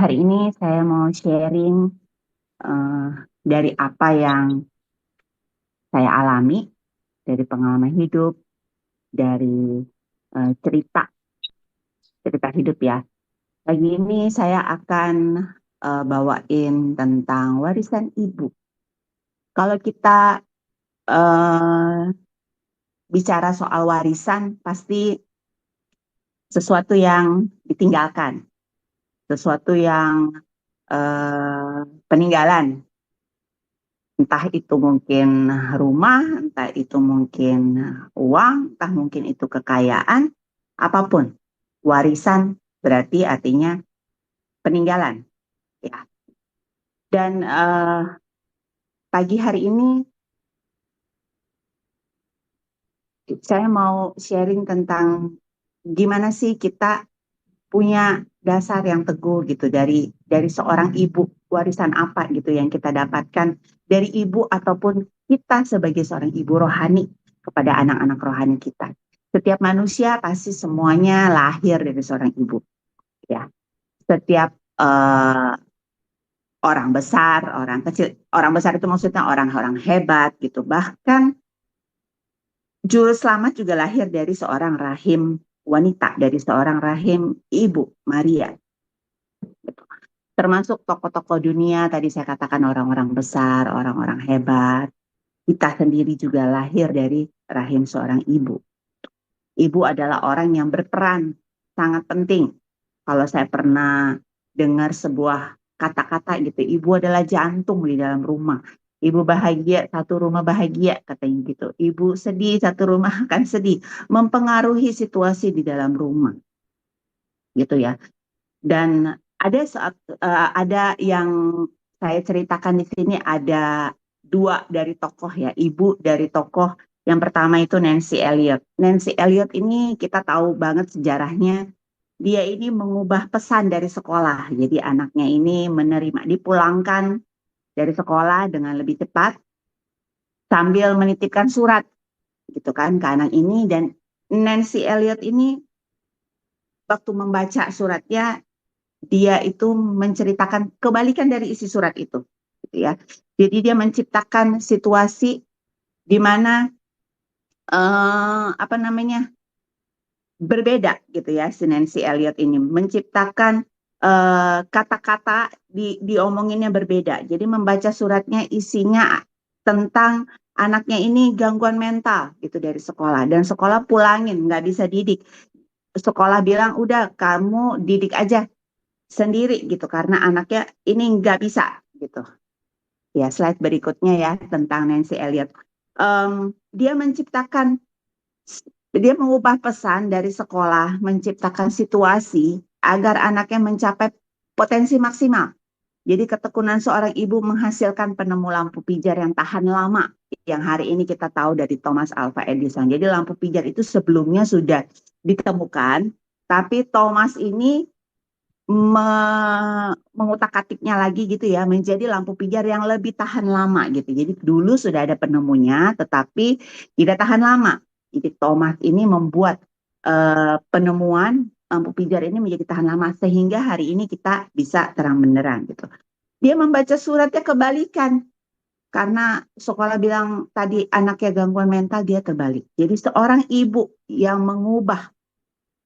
Hari ini saya mau sharing eh, dari apa yang saya alami, dari pengalaman hidup, dari cerita cerita hidup ya. Pagi ini saya akan bawain tentang warisan ibu. Kalau kita eh, bicara soal warisan, pasti sesuatu yang ditinggalkan, sesuatu yang peninggalan. Entah itu mungkin rumah, entah itu mungkin uang, entah mungkin itu kekayaan, apapun. Warisan berarti artinya peninggalan, ya. Dan pagi hari ini saya mau sharing tentang gimana sih kita punya dasar yang teguh gitu dari seorang ibu, warisan apa gitu yang kita dapatkan dari ibu ataupun kita sebagai seorang ibu rohani kepada anak-anak rohani kita. Setiap manusia pasti semuanya lahir dari seorang ibu, ya. Setiap eh, orang besar, orang kecil, orang besar itu maksudnya orang-orang hebat gitu. Bahkan Juru Selamat juga lahir dari seorang rahim wanita, dari seorang rahim ibu Maria, gitu. Termasuk tokoh-tokoh dunia, tadi saya katakan orang-orang besar, orang-orang hebat. Kita sendiri juga lahir dari rahim seorang ibu. Ibu adalah orang yang berperan sangat penting. Kalau saya pernah dengar sebuah kata-kata gitu, ibu adalah jantung di dalam rumah. Ibu bahagia, satu rumah bahagia, katanya gitu. Ibu sedih, satu rumah akan sedih. Mempengaruhi situasi di dalam rumah, gitu ya. Dan ada yang saya ceritakan di sini, ada dua dari tokoh ya, ibu dari tokoh. Yang pertama itu Nancy Elliot. Nancy Elliot ini kita tahu banget sejarahnya. Dia ini mengubah pesan dari sekolah. Jadi anaknya ini dipulangkan dari sekolah dengan lebih cepat sambil menitipkan surat gitu kan ke anak ini. Dan Nancy Elliot ini waktu membaca suratnya, dia itu menceritakan kebalikan dari isi surat itu, gitu ya. Jadi dia menciptakan situasi di mana apa namanya, berbeda gitu ya. Si Nancy Elliot ini menciptakan kata-kata diomonginnya berbeda. Jadi membaca suratnya isinya tentang anaknya ini gangguan mental gitu dari sekolah, dan sekolah pulangin nggak bisa didik. Sekolah bilang udah kamu didik aja sendiri gitu karena anaknya ini nggak bisa gitu. Ya, slide berikutnya ya tentang Nancy Elliot. Dia menciptakan, dia mengubah pesan dari sekolah, menciptakan situasi agar anaknya mencapai potensi maksimal. Jadi ketekunan seorang ibu menghasilkan penemu lampu pijar yang tahan lama, yang hari ini kita tahu dari Thomas Alva Edison. Jadi lampu pijar itu sebelumnya sudah ditemukan, tapi Thomas ini mengutak-atiknya lagi gitu ya, menjadi lampu pijar yang lebih tahan lama gitu. Jadi dulu sudah ada penemunya, tetapi tidak tahan lama. Jadi Thomas ini membuat penemuan lampu pijar ini menjadi tahan lama sehingga hari ini kita bisa terang benderang gitu. Dia membaca suratnya kebalikan karena sekolah bilang tadi anaknya gangguan mental, dia terbalik. Jadi seorang ibu yang mengubah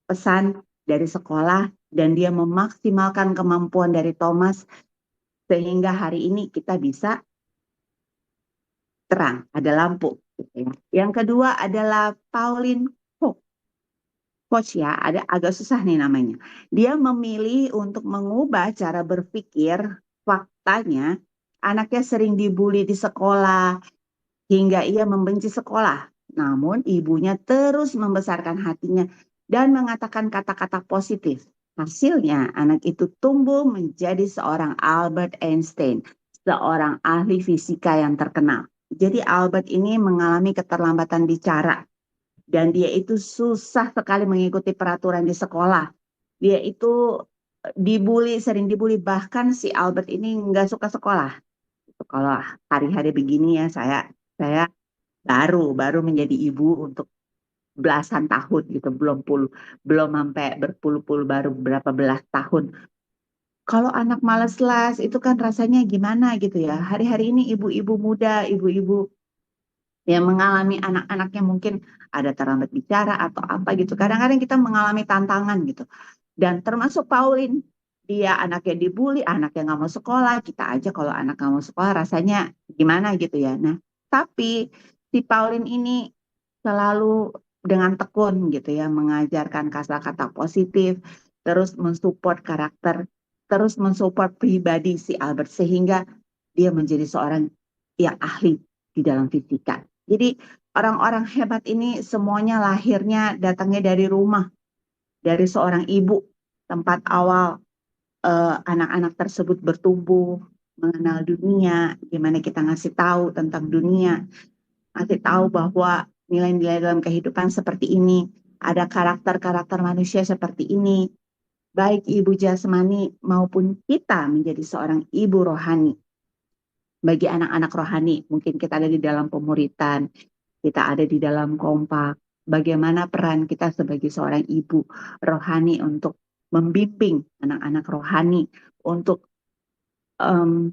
pesan dari sekolah dan dia memaksimalkan kemampuan dari Thomas sehingga hari ini kita bisa terang, ada lampu. Gitu ya. Yang kedua adalah Pauline Koch. Koch ya, ada agak susah nih namanya. Dia memilih untuk mengubah cara berpikir. Faktanya, anaknya sering dibully di sekolah hingga ia membenci sekolah. Namun ibunya terus membesarkan hatinya dan mengatakan kata-kata positif. Hasilnya, anak itu tumbuh menjadi seorang Albert Einstein, seorang ahli fisika yang terkenal. Jadi Albert ini mengalami keterlambatan bicara dan dia itu susah sekali mengikuti peraturan di sekolah. Dia itu sering dibully, bahkan si Albert ini nggak suka sekolah. Kalau hari-hari begini ya saya baru baru menjadi ibu untuk belasan tahun gitu, belum sampai berpuluh-puluh, baru berapa belas tahun. Kalau anak males les itu kan rasanya gimana gitu ya. Hari-hari ini ibu-ibu muda, ibu-ibu yang mengalami anak-anaknya mungkin ada terlambat bicara atau apa gitu. Kadang-kadang kita mengalami tantangan gitu. Dan termasuk Pauline, dia anaknya dibully, anaknya nggak mau sekolah, kita aja kalau anak nggak mau sekolah rasanya gimana gitu ya. Nah, tapi si Pauline ini selalu dengan tekun gitu ya, mengajarkan kata-kata positif, terus mensupport karakter, terus mensupport pribadi si Albert sehingga dia menjadi seorang yang ahli di dalam fisika. Jadi orang-orang hebat ini semuanya lahirnya datangnya dari rumah, dari seorang ibu, tempat awal anak-anak tersebut bertumbuh, mengenal dunia, gimana kita ngasih tahu tentang dunia, ngasih tahu bahwa nilai-nilai dalam kehidupan seperti ini, ada karakter-karakter manusia seperti ini, baik ibu jasmani maupun kita menjadi seorang ibu rohani. Bagi anak-anak rohani, mungkin kita ada di dalam pemuritan, kita ada di dalam kompak, bagaimana peran kita sebagai seorang ibu rohani untuk membimbing anak-anak rohani, untuk um,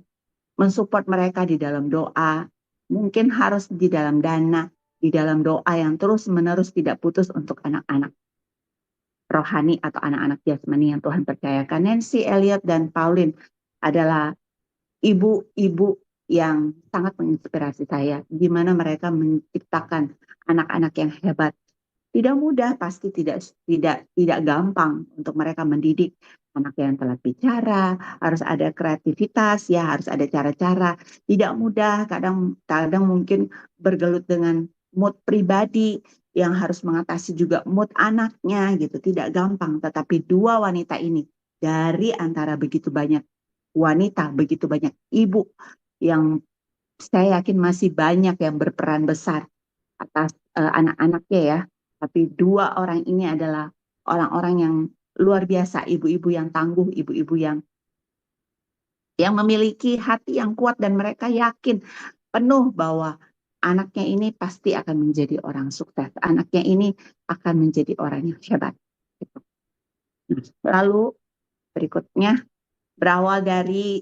mensupport mereka di dalam doa, mungkin harus di dalam dana, di dalam doa yang terus-menerus tidak putus untuk anak-anak rohani atau anak-anak jasmani yang Tuhan percayakan. Nancy Elliot dan Pauline adalah ibu-ibu yang sangat menginspirasi saya, gimana mereka menciptakan anak-anak yang hebat. Tidak mudah, pasti tidak gampang untuk mereka mendidik anak yang telah bicara, harus ada kreativitas ya, harus ada cara-cara. Tidak mudah, kadang mungkin bergelut dengan mood pribadi yang harus mengatasi juga mood anaknya gitu. Tidak gampang, tetapi dua wanita ini dari antara begitu banyak wanita, begitu banyak ibu yang saya yakin masih banyak yang berperan besar atas anak-anaknya ya. Tapi dua orang ini adalah orang-orang yang luar biasa, ibu-ibu yang tangguh, ibu-ibu yang memiliki hati yang kuat dan mereka yakin penuh bahwa anaknya ini pasti akan menjadi orang sukses. Anaknya ini akan menjadi orang yang hebat. Lalu berikutnya berawal dari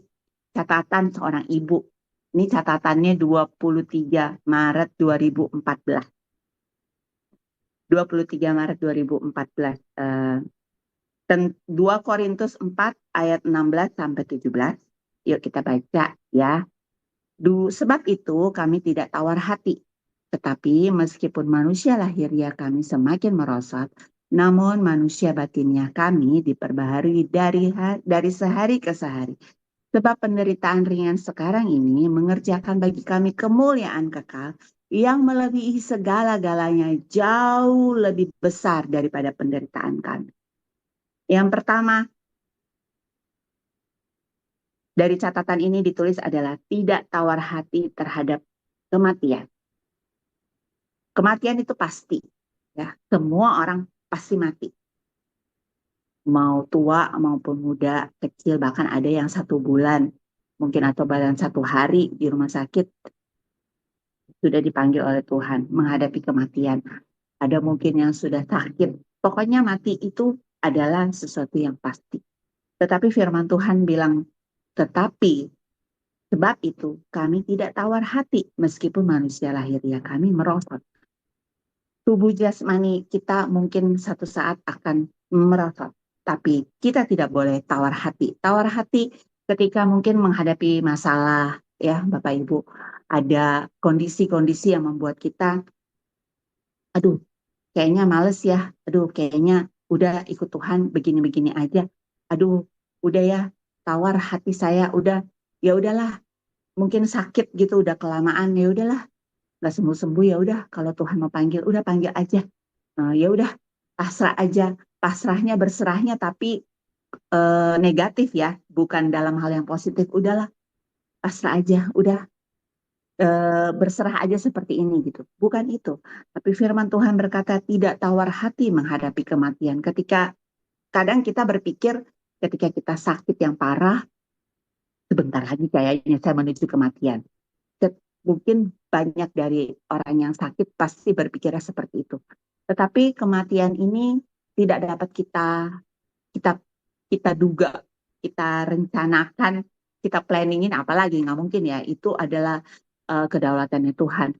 catatan seorang ibu. Ini catatannya 23 Maret 2014. 23 Maret 2014. 2 Korintus 4 ayat 16 sampai 17. Yuk kita baca ya. Sebab itu kami tidak tawar hati. Tetapi meskipun manusia lahiriah kami semakin merosot, namun manusia batinnya kami diperbaharui dari sehari ke sehari. Sebab penderitaan ringan sekarang ini mengerjakan bagi kami kemuliaan kekal yang melebihi segala-galanya jauh lebih besar daripada penderitaan kami. Yang pertama, dari catatan ini ditulis adalah tidak tawar hati terhadap kematian. Kematian itu pasti, ya. Semua orang pasti mati. Mau tua maupun muda, kecil, bahkan ada yang 1 bulan, mungkin atau bahkan 1 hari di rumah sakit sudah dipanggil oleh Tuhan menghadapi kematian. Ada mungkin yang sudah sakit. Pokoknya mati itu adalah sesuatu yang pasti. Tetapi firman Tuhan bilang, tetapi sebab itu kami tidak tawar hati meskipun manusia lahiriah kami merosot. Tubuh jasmani kita mungkin satu saat akan merosot. Tapi kita tidak boleh tawar hati. Tawar hati ketika mungkin menghadapi masalah, ya Bapak Ibu. Ada kondisi-kondisi yang membuat kita, aduh kayaknya males ya. Aduh kayaknya udah ikut Tuhan begini-begini aja. Aduh udah ya tawar hati saya. Ya udahlah. Mungkin sakit gitu udah kelamaan. Ya udahlah. Nggak sembuh-sembuh ya udah. Kalau Tuhan mau panggil, udah panggil aja. Ya udah pasrah aja, pasrahnya berserahnya tapi negatif ya, bukan dalam hal yang positif. Udahlah pasrah aja, udah berserah aja seperti ini gitu. Bukan itu, tapi firman Tuhan berkata tidak tawar hati menghadapi kematian. Ketika kadang kita berpikir ketika kita sakit yang parah, sebentar lagi kayaknya saya menuju kematian. Mungkin banyak dari orang yang sakit pasti berpikirnya seperti itu. Tetapi kematian ini tidak dapat kita kita duga. kita rencanakan, kita planningin, apalagi nggak mungkin ya, itu adalah kedaulatannya Tuhan.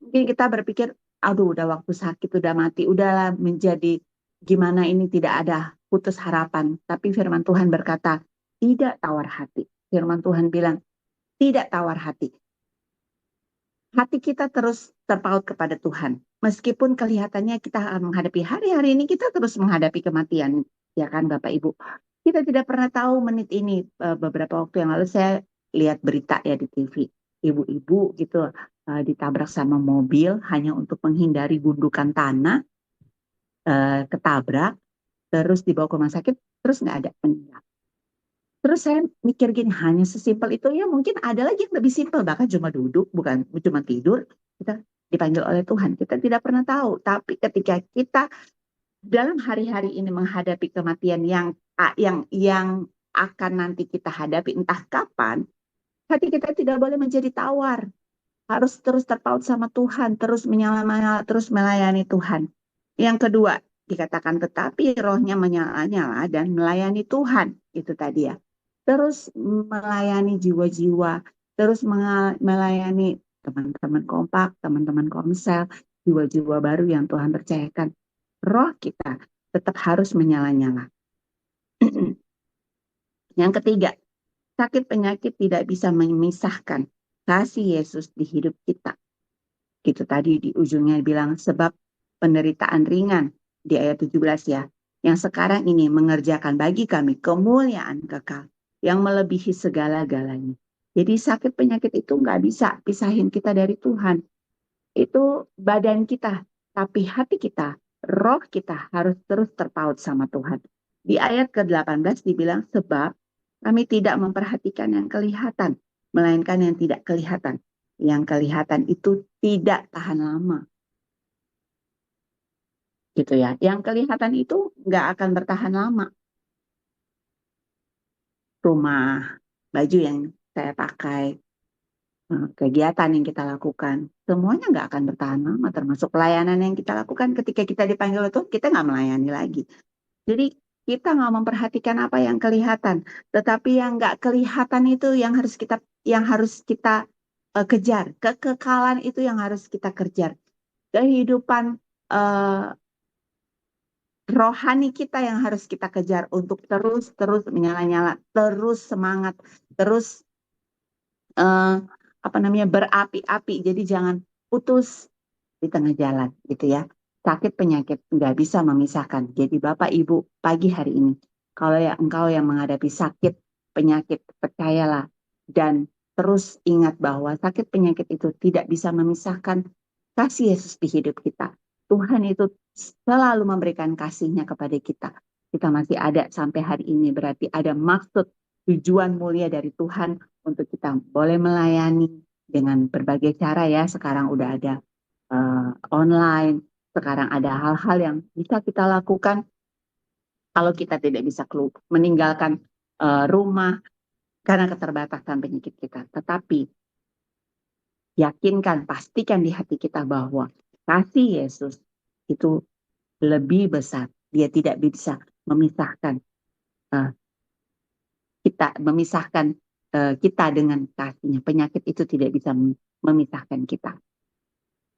Mungkin kita berpikir, aduh udah waktu sakit, udah mati, udahlah menjadi gimana ini, tidak ada, putus harapan. Tapi firman Tuhan berkata, tidak tawar hati. Firman Tuhan bilang, tidak tawar hati. Hati kita terus terpaut kepada Tuhan. Meskipun kelihatannya kita menghadapi hari-hari ini, kita terus menghadapi kematian. Ya kan Bapak Ibu? Kita tidak pernah tahu menit ini. Beberapa waktu yang lalu saya lihat berita ya di TV. Ibu-ibu gitu ditabrak sama mobil hanya untuk menghindari gundukan tanah, ketabrak, terus dibawa ke rumah sakit, terus nggak ada meninggal. Terus saya mikir gini, hanya sesimpel itu ya, mungkin ada lagi yang lebih simpel, bahkan cuma duduk, bukan cuma tidur, kita dipanggil oleh Tuhan. Kita tidak pernah tahu, tapi ketika kita dalam hari-hari ini menghadapi kematian yang akan nanti kita hadapi entah kapan, hati kita tidak boleh menjadi tawar. Harus terus terpaut sama Tuhan, terus menyala-nyala, terus melayani Tuhan. Yang kedua, dikatakan tetapi rohnya menyala-nyala dan melayani Tuhan. Itu tadi ya. Terus melayani jiwa-jiwa, terus melayani teman-teman kompak, teman-teman komsel, jiwa-jiwa baru yang Tuhan percayakan. Roh kita tetap harus menyala-nyala. Yang ketiga, sakit penyakit tidak bisa memisahkan kasih Yesus di hidup kita. Gitu tadi di ujungnya bilang, sebab penderitaan ringan di ayat 17 ya, yang sekarang ini mengerjakan bagi kami kemuliaan kekal yang melebihi segala-galanya. Jadi sakit penyakit itu nggak bisa pisahin kita dari Tuhan. Itu badan kita, tapi hati kita, roh kita harus terus terpaut sama Tuhan. Di ayat ke-18 dibilang, sebab kami tidak memperhatikan yang kelihatan, melainkan yang tidak kelihatan. Yang kelihatan itu tidak tahan lama. Gitu ya. Yang kelihatan itu nggak akan bertahan lama. Rumah, baju yang saya pakai, kegiatan yang kita lakukan, semuanya nggak akan bertahan lama, termasuk pelayanan yang kita lakukan. Ketika kita dipanggil itu, kita nggak melayani lagi. Jadi kita nggak memperhatikan apa yang kelihatan, tetapi yang nggak kelihatan itu yang harus kita kejar. Kekekalan itu yang harus kita kejar. Kehidupan rohani kita yang harus kita kejar untuk terus menyala-nyala, terus semangat, terus berapi-api. Jadi jangan putus di tengah jalan gitu ya. Sakit penyakit nggak bisa memisahkan. Jadi Bapak Ibu pagi hari ini, kalau ya engkau yang menghadapi sakit penyakit, percayalah dan terus ingat bahwa sakit penyakit itu tidak bisa memisahkan kasih Yesus di hidup kita. Tuhan itu selalu memberikan kasih-Nya kepada kita. Kita masih ada sampai hari ini, berarti ada maksud tujuan mulia dari Tuhan untuk kita boleh melayani dengan berbagai cara ya. Sekarang udah ada online, sekarang ada hal-hal yang bisa kita lakukan kalau kita tidak bisa meninggalkan rumah karena keterbatasan penyakit kita. Tetapi yakinkan, pastikan di hati kita bahwa kasih Yesus itu lebih besar. Dia tidak bisa memisahkan kita dengan kasih-Nya. Penyakit itu tidak bisa memisahkan kita.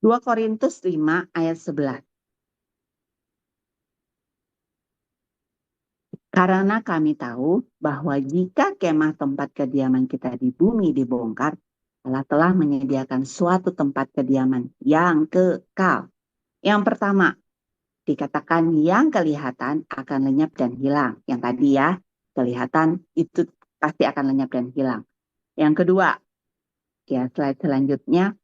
2 Korintus 5 ayat 11. Karena kami tahu bahwa jika kemah tempat kediaman kita di bumi dibongkar, Allah telah menyediakan suatu tempat kediaman yang kekal. Yang pertama, dikatakan yang kelihatan akan lenyap dan hilang. Yang tadi ya, kelihatan itu pasti akan lenyap dan hilang. Yang kedua, ya slide selanjutnya,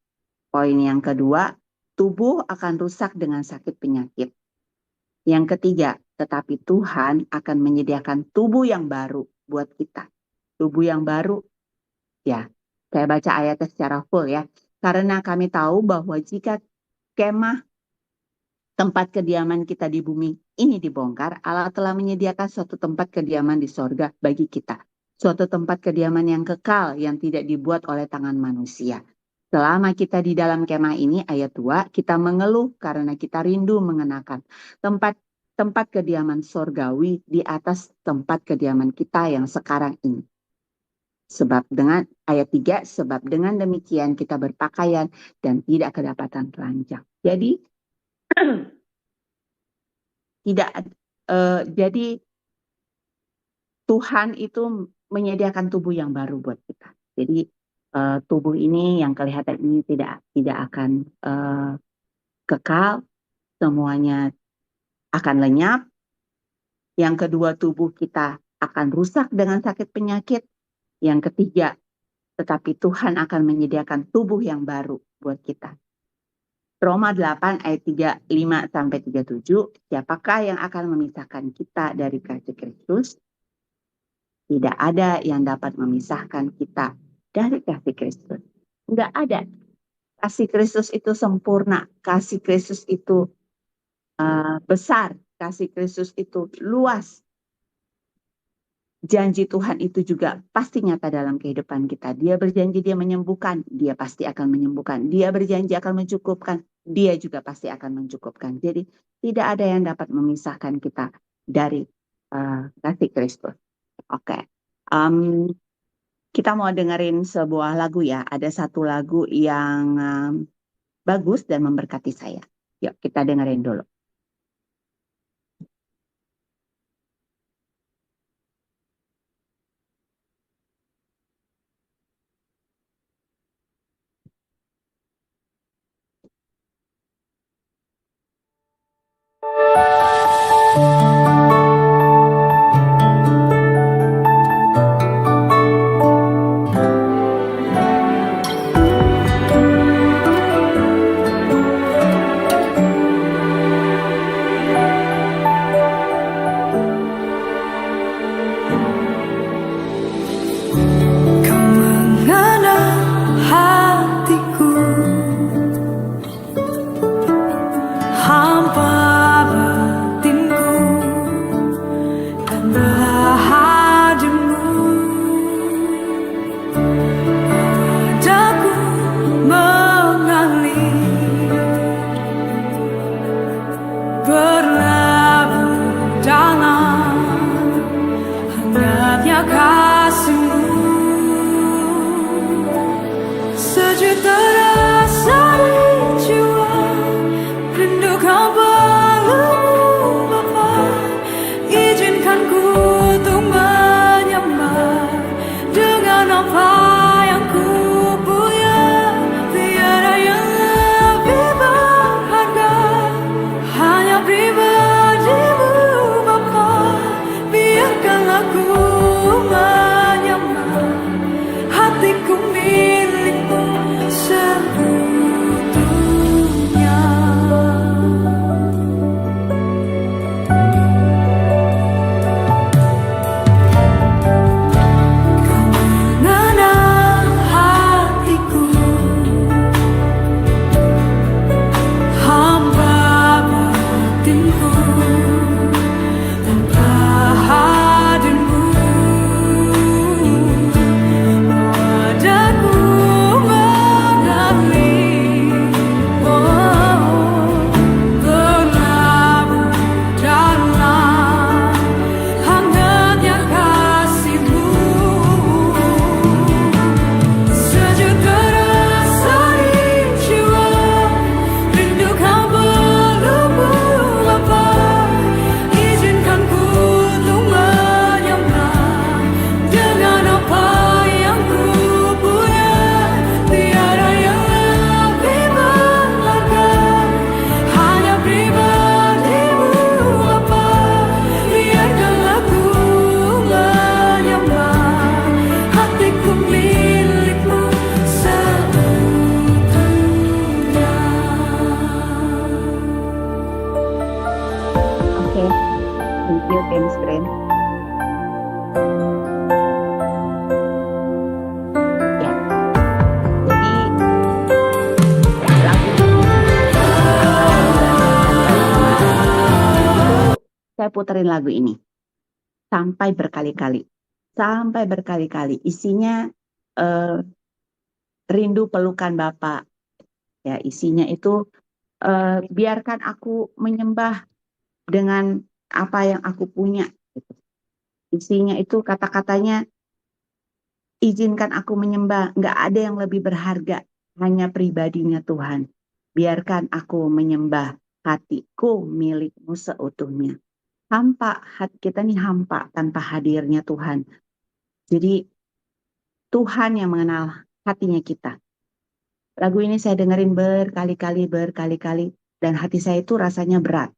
poin yang kedua, tubuh akan rusak dengan sakit penyakit. Yang ketiga, tetapi Tuhan akan menyediakan tubuh yang baru buat kita. Tubuh yang baru, ya, saya baca ayatnya secara full ya. Karena kami tahu bahwa jika kemah tempat kediaman kita di bumi ini dibongkar, Allah telah menyediakan suatu tempat kediaman di sorga bagi kita. Suatu tempat kediaman yang kekal yang tidak dibuat oleh tangan manusia. Selama kita di dalam kemah ini, ayat 2, kita mengeluh karena kita rindu mengenakan tempat tempat kediaman sorgawi di atas tempat kediaman kita yang sekarang ini. Sebab dengan ayat 3, sebab dengan demikian kita berpakaian dan tidak kedapatan telanjang. Jadi tidak jadi Tuhan itu menyediakan tubuh yang baru buat kita. Jadi tubuh ini yang kelihatan ini tidak akan kekal, semuanya akan lenyap. Yang kedua, tubuh kita akan rusak dengan sakit penyakit. Yang ketiga, tetapi Tuhan akan menyediakan tubuh yang baru buat kita. Roma 8 ayat 35-37, siapakah yang akan memisahkan kita dari kasih Kristus? Tidak ada yang dapat memisahkan kita dari kasih Kristus. Tidak ada. Kasih Kristus itu sempurna. Kasih Kristus itu besar. Kasih Kristus itu luas. Janji Tuhan itu juga pasti nyata dalam kehidupan kita. Dia berjanji dia menyembuhkan, dia pasti akan menyembuhkan. Dia berjanji akan mencukupkan, dia juga pasti akan mencukupkan. Jadi tidak ada yang dapat memisahkan kita dari kasih Kristus. Oke. Kita mau dengerin sebuah lagu ya. Ada satu lagu yang bagus dan memberkati saya. Yuk kita dengerin dulu. Saya puterin lagu ini sampai berkali-kali, isinya rindu pelukan Bapa. Ya, isinya itu biarkan aku menyembah dengan apa yang aku punya. Gitu. Isinya itu kata-katanya, izinkan aku menyembah, nggak ada yang lebih berharga, hanya pribadinya Tuhan. Biarkan aku menyembah, hatiku milikmu seutuhnya. Hampa, hati kita nih hampa tanpa hadirnya Tuhan. Jadi Tuhan yang mengenal hatinya kita. Lagu ini saya dengerin berkali-kali, dan hati saya itu rasanya berat.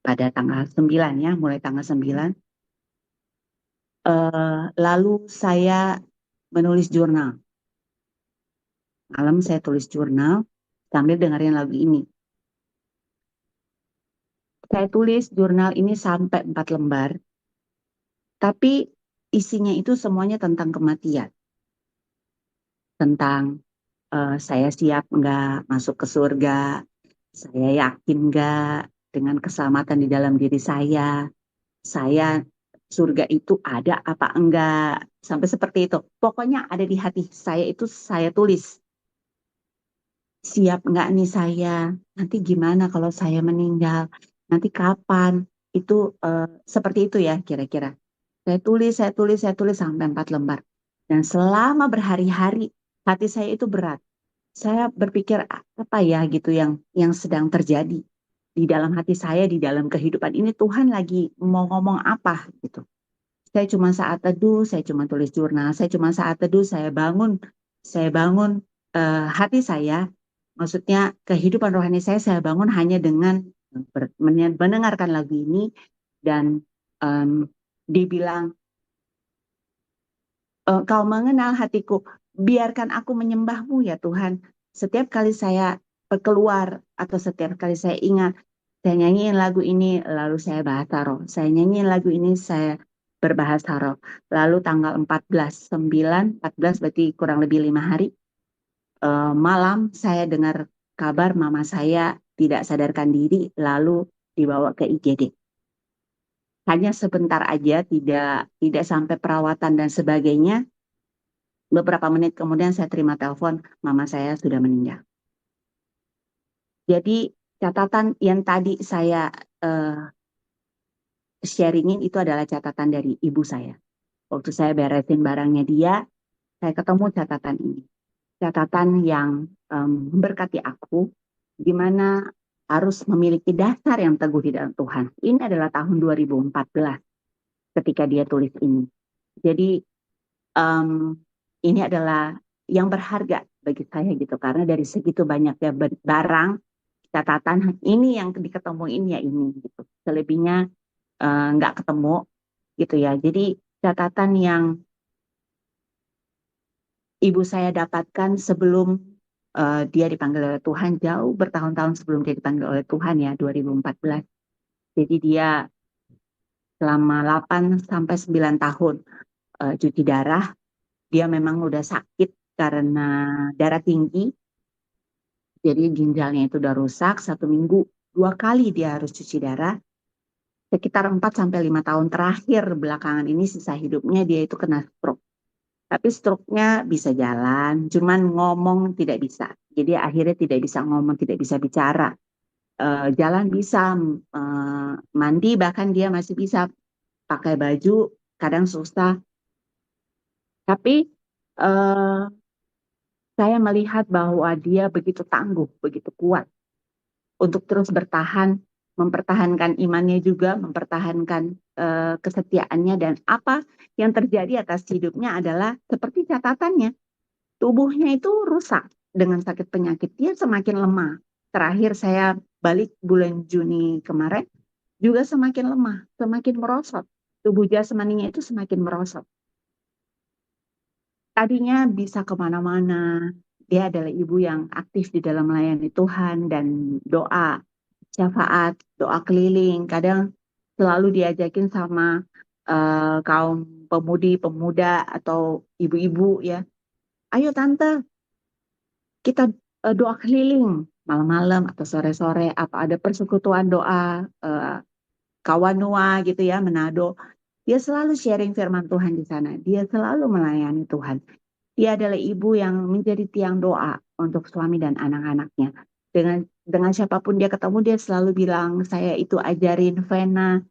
Pada tanggal 9 ya, mulai tanggal 9. Lalu saya menulis jurnal. Malam saya tulis jurnal sambil dengerin lagu ini. Saya tulis jurnal ini sampai 4 lembar, tapi isinya itu semuanya tentang kematian. Tentang saya siap nggak masuk ke surga, saya yakin nggak dengan keselamatan di dalam diri saya surga itu ada apa enggak, sampai seperti itu. Pokoknya ada di hati saya itu saya tulis. Siap nggak nih saya? Nanti gimana kalau saya meninggal? Nanti kapan? Itu seperti itu ya kira-kira. Saya tulis sampai 4 lembar. Dan selama berhari-hari hati saya itu berat. Saya berpikir apa ya gitu yang sedang terjadi di dalam hati saya, di dalam kehidupan ini, Tuhan lagi mau ngomong apa gitu. Saya cuma saat teduh, saya cuma tulis jurnal, saya cuma saat teduh, saya bangun hati saya, maksudnya kehidupan rohani saya bangun hanya dengan mendengarkan lagu ini, dan dibilang, kau mengenal hatiku, biarkan aku menyembahmu ya Tuhan. Setiap kali saya keluar atau setiap kali saya ingat, saya nyanyiin lagu ini, lalu saya bahasa roh. Saya nyanyiin lagu ini, saya berbahasa roh. Lalu tanggal 14, 9, 14 berarti kurang lebih 5 hari. Malam saya dengar kabar mama saya tidak sadarkan diri, lalu dibawa ke IGD. Hanya sebentar aja, tidak sampai perawatan dan sebagainya. Beberapa menit kemudian saya terima telepon, mama saya sudah meninggal. Jadi catatan yang tadi saya sharingin itu adalah catatan dari ibu saya. Waktu saya beresin barangnya dia, saya ketemu catatan ini. Catatan yang memberkati aku, gimana harus memiliki dasar yang teguh di dalam Tuhan. Ini adalah tahun 2014 ketika dia tulis ini. Jadi ini adalah yang berharga bagi saya gitu, karena dari segitu banyaknya barang, catatan ini yang diketemuin ya ini gitu. Selebihnya nggak ketemu gitu ya. Jadi catatan yang ibu saya dapatkan sebelum dia dipanggil oleh Tuhan, jauh bertahun-tahun sebelum dia dipanggil oleh Tuhan ya, 2014. Jadi dia selama 8 sampai 9 tahun cuci darah. Dia memang udah sakit karena darah tinggi. Jadi ginjalnya itu udah rusak, 1 minggu 2 kali dia harus cuci darah. Sekitar 4 sampai 5 tahun terakhir belakangan ini sisa hidupnya dia itu kena stroke. Tapi stroke-nya bisa jalan, cuman ngomong tidak bisa. Jadi akhirnya tidak bisa ngomong, tidak bisa bicara. Jalan bisa, mandi bahkan dia masih bisa, pakai baju kadang susah. Tapi saya melihat bahwa dia begitu tangguh, begitu kuat untuk terus bertahan, mempertahankan imannya juga, mempertahankan kesetiaannya, dan apa yang terjadi atas hidupnya adalah seperti catatannya. Tubuhnya itu rusak dengan sakit penyakit, dia semakin lemah. Terakhir saya balik bulan Juni kemarin, juga semakin lemah, semakin merosot. Tubuh jasmaninya itu semakin merosot. Tadinya bisa kemana-mana, dia adalah ibu yang aktif di dalam melayani Tuhan dan doa, syafaat, doa keliling. Kadang selalu diajakin sama kaum pemudi, pemuda, atau ibu-ibu ya. Ayo tante, kita doa keliling malam-malam atau sore-sore, apa ada persekutuan doa Kawanua gitu ya, Manado. Dia selalu sharing firman Tuhan di sana. Dia selalu melayani Tuhan. Dia adalah ibu yang menjadi tiang doa untuk suami dan anak-anaknya. Dengan dengan siapapun dia ketemu dia selalu bilang, saya itu ajarin Vena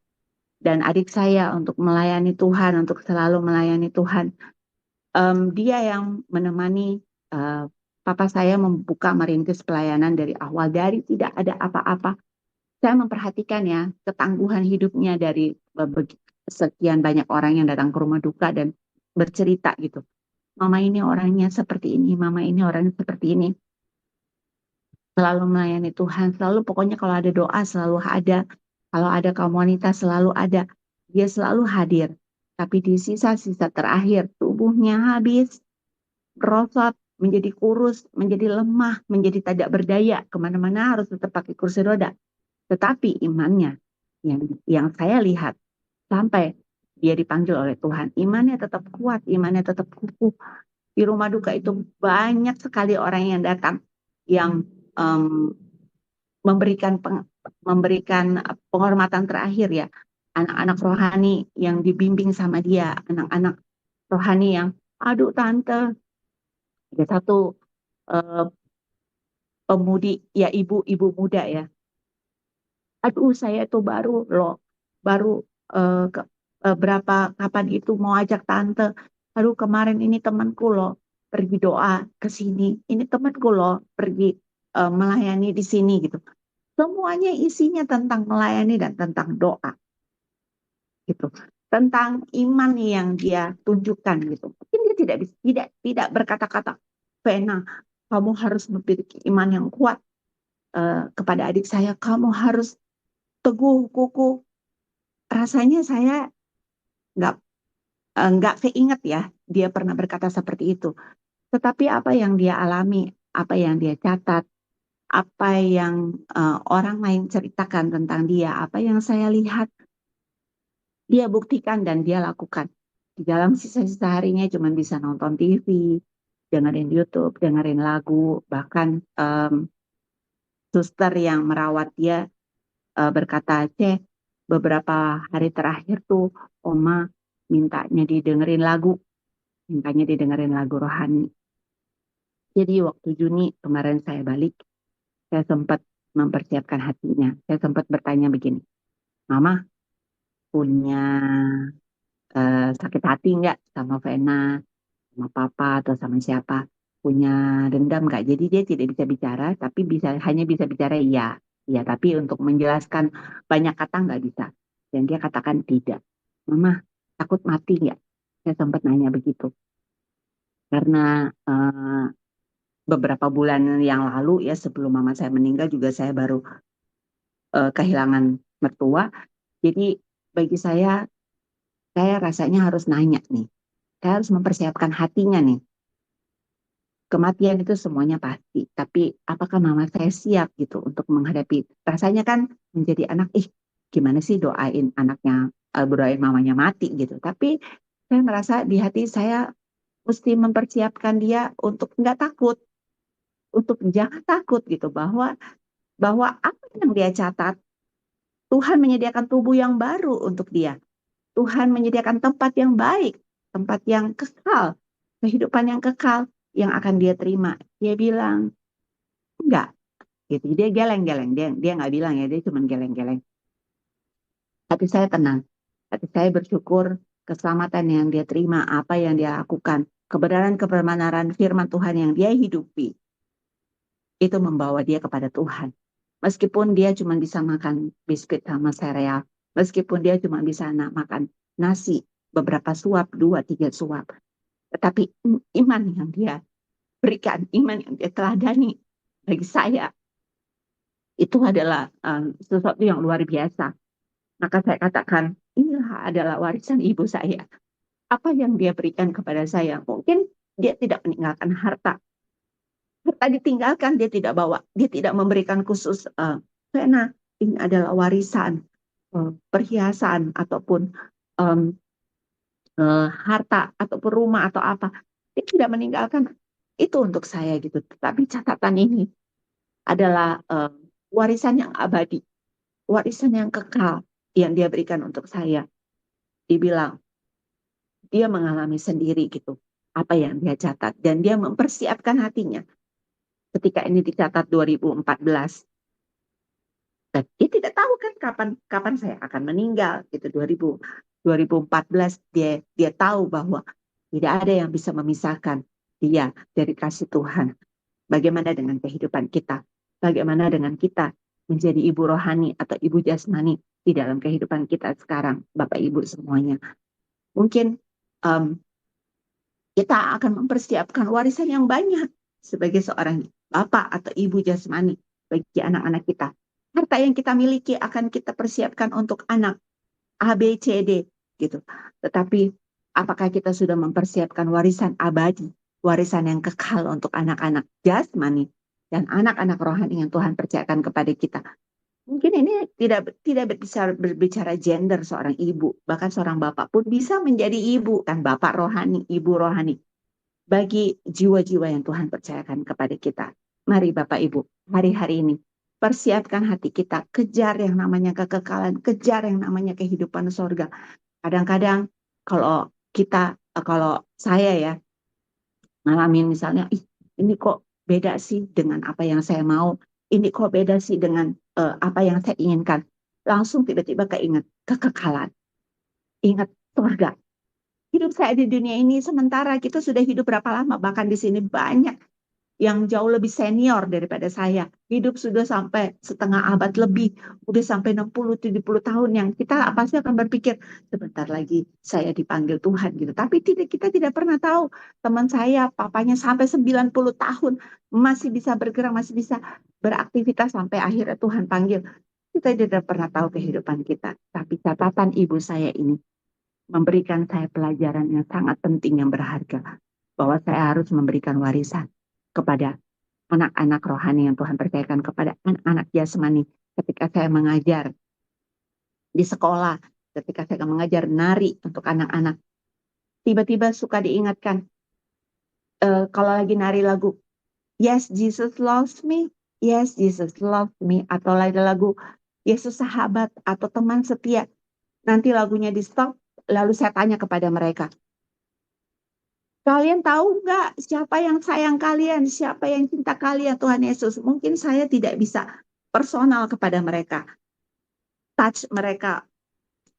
dan adik saya untuk melayani Tuhan, untuk selalu melayani Tuhan. Dia yang menemani papa saya membuka merintis pelayanan dari awal, dari tidak ada apa-apa. Saya memperhatikan ya ketangguhan hidupnya dari sekian banyak orang yang datang ke rumah duka dan bercerita gitu. Mama ini orangnya seperti ini, mama ini orangnya seperti ini. Selalu melayani Tuhan, selalu pokoknya kalau ada doa selalu ada. Kalau ada kaum wanita selalu ada. Dia selalu hadir. Tapi di sisa-sisa terakhir tubuhnya habis, merosot, menjadi kurus, menjadi lemah, menjadi tidak berdaya. Kemana-mana harus tetap pakai kursi roda. Tetapi imannya yang saya lihat sampai dia dipanggil oleh Tuhan, imannya tetap kuat, imannya tetap kukuh. Di rumah duka itu banyak sekali orang yang datang yang memberikan penghormatan terakhir ya, anak-anak rohani yang dibimbing sama dia, anak-anak rohani yang, aduh tante, ada satu uh, pemudi ya, ibu muda ya, aduh saya itu baru berapa kapan itu mau ajak tante, aduh kemarin ini temanku loh pergi doa ke sini, ini temanku loh pergi melayani di sini gitu. Semuanya isinya tentang melayani dan tentang doa gitu, tentang iman yang dia tunjukkan gitu. Mungkin dia tidak berkata-kata, Vena, kamu harus memiliki iman yang kuat kepada adik saya, kamu harus teguh kukuh. Rasanya saya nggak nggak keinget ya dia pernah berkata seperti itu. Tetapi apa yang dia alami, apa yang dia catat, apa yang orang lain ceritakan tentang dia, apa yang saya lihat, dia buktikan dan dia lakukan. Di dalam sisa-sisa harinya cuma bisa nonton TV, dengerin YouTube, dengerin lagu, bahkan suster yang merawat dia berkata, beberapa hari terakhir tuh Oma mintanya didengerin lagu rohani. Jadi waktu Juni kemarin saya balik, saya sempat mempersiapkan hatinya. Saya sempat bertanya begini, Mama punya sakit hati nggak sama Vena, sama Papa atau sama siapa? Punya dendam nggak? Jadi dia tidak bisa bicara, tapi hanya bisa bicara iya, iya. Tapi untuk menjelaskan banyak kata nggak bisa. Dan dia katakan tidak. Mama takut mati nggak? Saya sempat nanya begitu. Karena beberapa bulan yang lalu ya sebelum mama saya meninggal juga saya baru kehilangan mertua. Jadi bagi saya rasanya harus nanya nih. Saya harus mempersiapkan hatinya nih. Kematian itu semuanya pasti, tapi apakah mama saya siap gitu untuk menghadapi? Rasanya kan menjadi anak, gimana sih doain anaknya, doain mamanya mati gitu. Tapi saya merasa di hati saya mesti mempersiapkan dia untuk nggak takut, untuk jangan takut gitu bahwa apa yang dia catat, Tuhan menyediakan tubuh yang baru untuk dia. Tuhan menyediakan tempat yang baik, tempat yang kekal, kehidupan yang kekal yang akan dia terima. Dia bilang, enggak. Gitu. Dia geleng-geleng. Dia nggak bilang ya, dia cuma geleng-geleng. Tapi saya tenang. Tapi saya bersyukur keselamatan yang dia terima, apa yang dia lakukan, kebenaran firman Tuhan yang dia hidupi, itu membawa dia kepada Tuhan. Meskipun dia cuma bisa makan biskuit sama sereal, meskipun dia cuma bisa makan nasi beberapa suap, 2-3 suap, tetapi iman yang dia berikan, iman yang dia teladani bagi saya, itu adalah sesuatu yang luar biasa. Maka saya katakan, inilah adalah warisan ibu saya. Apa yang dia berikan kepada saya, mungkin dia tidak meninggalkan harta. Harta ditinggalkan, dia tidak bawa. Dia tidak memberikan khusus, karena ini adalah warisan, perhiasan, ataupun harta, ataupun rumah, atau apa. Dia tidak meninggalkan itu untuk saya gitu. Tapi catatan ini adalah warisan yang abadi, warisan yang kekal yang dia berikan untuk saya. Dibilang, dia mengalami sendiri gitu apa yang dia catat. Dan dia mempersiapkan hatinya. Ketika ini dicatat 2014, Dan dia tidak tahu kan kapan saya akan meninggal. Itu 2014 dia tahu bahwa tidak ada yang bisa memisahkan dia dari kasih Tuhan. Bagaimana dengan kehidupan kita? Bagaimana dengan kita menjadi ibu rohani atau ibu jasmani di dalam kehidupan kita sekarang, Bapak Ibu semuanya? Mungkin um, kita akan mempersiapkan warisan yang banyak sebagai seorang bapak atau ibu jasmani bagi anak-anak kita. Harta yang kita miliki akan kita persiapkan untuk anak A, B, C, D gitu. Tetapi apakah kita sudah mempersiapkan warisan abadi, warisan yang kekal untuk anak-anak jasmani dan anak-anak rohani yang Tuhan percayakan kepada kita? Mungkin ini tidak berbicara gender seorang ibu, bahkan seorang bapak pun bisa menjadi ibu, kan, bapak rohani, ibu rohani bagi jiwa-jiwa yang Tuhan percayakan kepada kita. Mari Bapak Ibu, hari-hari ini persiapkan hati kita, kejar yang namanya kekekalan, kejar yang namanya kehidupan surga. Kadang-kadang kalau saya ya ngalamin misalnya, ini kok beda sih dengan apa yang saya mau, ini kok beda sih dengan apa yang saya inginkan. Langsung tiba-tiba keinget kekekalan, ingat surga. Hidup saya di dunia ini sementara, kita sudah hidup berapa lama, bahkan di sini banyak yang jauh lebih senior daripada saya. Hidup sudah sampai setengah abad lebih, udah sampai 60-70 tahun, yang kita pasti akan berpikir, sebentar lagi saya dipanggil Tuhan gitu. Tapi kita tidak pernah tahu, teman saya, papanya sampai 90 tahun, masih bisa bergerak, masih bisa beraktivitas sampai akhirnya Tuhan panggil. Kita tidak pernah tahu kehidupan kita. Tapi catatan ibu saya ini memberikan saya pelajaran yang sangat penting, yang berharga, bahwa saya harus memberikan warisan kepada anak-anak rohani yang Tuhan percayakan kepada anak-anak jasmani. Ketika saya mengajar di sekolah, ketika saya mengajar nari untuk anak-anak, tiba-tiba suka diingatkan, kalau lagi nari lagu Yes Jesus Loves Me, Yes Jesus Loves Me, atau lagu Yesus Sahabat atau Teman Setia, nanti lagunya di stop, lalu saya tanya kepada mereka, kalian tahu nggak siapa yang sayang kalian, siapa yang cinta kalian, Tuhan Yesus? Mungkin saya tidak bisa personal kepada mereka, touch mereka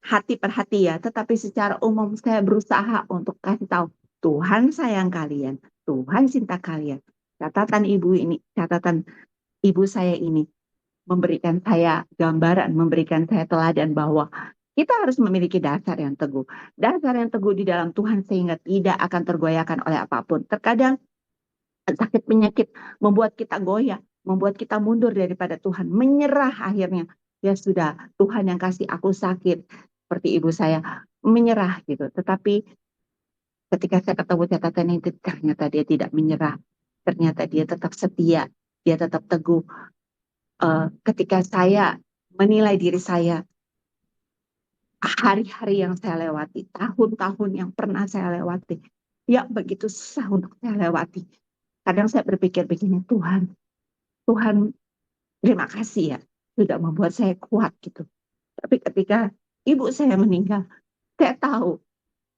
hati per hati ya, tetapi secara umum saya berusaha untuk kasih tahu, Tuhan sayang kalian, Tuhan cinta kalian. Catatan ibu saya ini memberikan saya gambaran, memberikan saya teladan bahwa kita harus memiliki dasar yang teguh. Dasar yang teguh di dalam Tuhan sehingga tidak akan tergoyahkan oleh apapun. Terkadang sakit penyakit membuat kita goyah, membuat kita mundur daripada Tuhan, menyerah akhirnya. Ya sudah, Tuhan yang kasih aku sakit, seperti ibu saya, menyerah gitu. Tetapi ketika saya ketemu catatan itu, ternyata dia tidak menyerah. Ternyata dia tetap setia, dia tetap teguh. Ketika saya menilai diri saya, hari-hari yang saya lewati, tahun-tahun yang pernah saya lewati, ya begitu susah untuk saya lewati. Kadang saya berpikir begini, Tuhan, terima kasih ya, sudah membuat saya kuat gitu. Tapi ketika ibu saya meninggal, saya tahu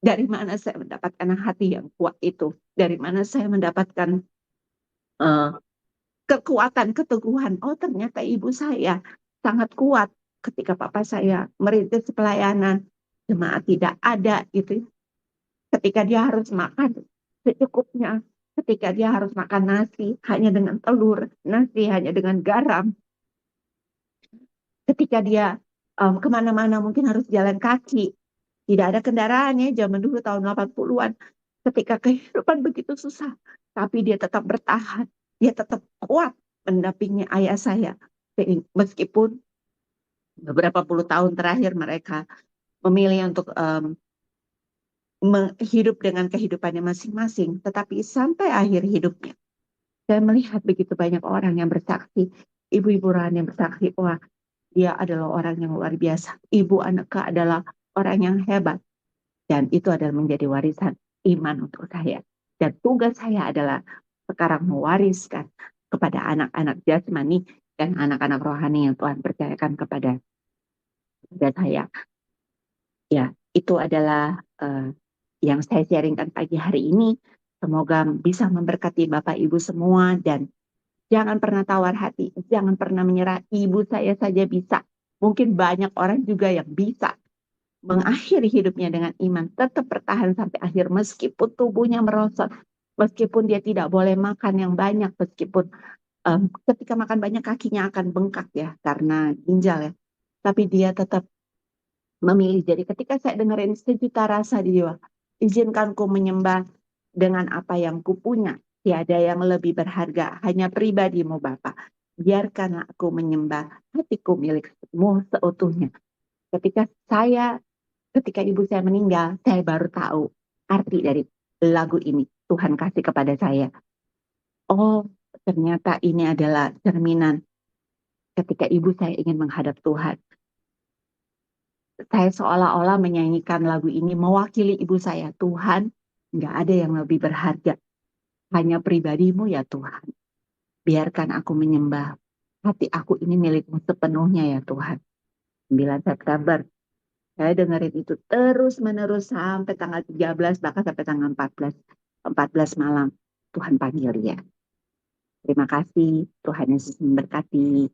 dari mana saya mendapatkan hati yang kuat itu, dari mana saya mendapatkan uh, kekuatan, keteguhan. Oh, ternyata ibu saya sangat kuat ketika papa saya merintis pelayanan, jemaat tidak ada gitu. Ketika dia harus makan secukupnya, ketika dia harus makan nasi hanya dengan telur, nasi hanya dengan garam, ketika dia kemana-mana mungkin harus jalan kaki, tidak ada kendaraan ya, zaman dulu tahun 80-an, ketika kehidupan begitu susah, tapi dia tetap bertahan, dia tetap kuat mendampingi ayah saya, meskipun beberapa puluh tahun terakhir mereka memilih untuk hidup dengan kehidupannya masing-masing, tetapi sampai akhir hidupnya, saya melihat begitu banyak orang yang bersaksi, ibu-ibu rohani yang bersaksi, wah, dia adalah orang yang luar biasa. Ibu Aneka adalah orang yang hebat. Dan itu adalah menjadi warisan iman untuk saya. Dan tugas saya adalah sekarang mewariskan kepada anak-anak jasmani dan anak-anak rohani yang Tuhan percayakan kepada saya. Ya, itu adalah yang saya sharingkan pagi hari ini. Semoga bisa memberkati Bapak Ibu semua dan Jangan pernah tawar hati, jangan pernah menyerah. Ibu saya saja bisa. Mungkin banyak orang juga yang bisa mengakhiri hidupnya dengan iman, tetap bertahan sampai akhir meskipun tubuhnya merosot, meskipun dia tidak boleh makan yang banyak, meskipun ketika makan banyak kakinya akan bengkak ya karena ginjal ya. Tapi dia tetap memilih. Jadi ketika saya dengerin sejuta rasa di jiwa, izinkanku menyembah dengan apa yang kupunya. Tiada yang lebih berharga, hanya pribadimu Bapa. Biarkanlah aku menyembah hatiku milikmu seutuhnya. Ketika saya, ketika ibu saya meninggal, saya baru tahu arti dari lagu ini. Tuhan kasih kepada saya. Oh, ternyata ini adalah cerminan ketika ibu saya ingin menghadap Tuhan. Saya seolah-olah menyanyikan lagu ini mewakili ibu saya. Tuhan, nggak ada yang lebih berharga. Hanya pribadimu ya Tuhan. Biarkan aku menyembah. Hati aku ini milikmu sepenuhnya ya Tuhan. 9 September. Saya dengerin itu terus menerus sampai tanggal 13, bahkan sampai tanggal 14. 14 malam. Tuhan panggil ya. Terima kasih. Tuhan Yesus memberkati.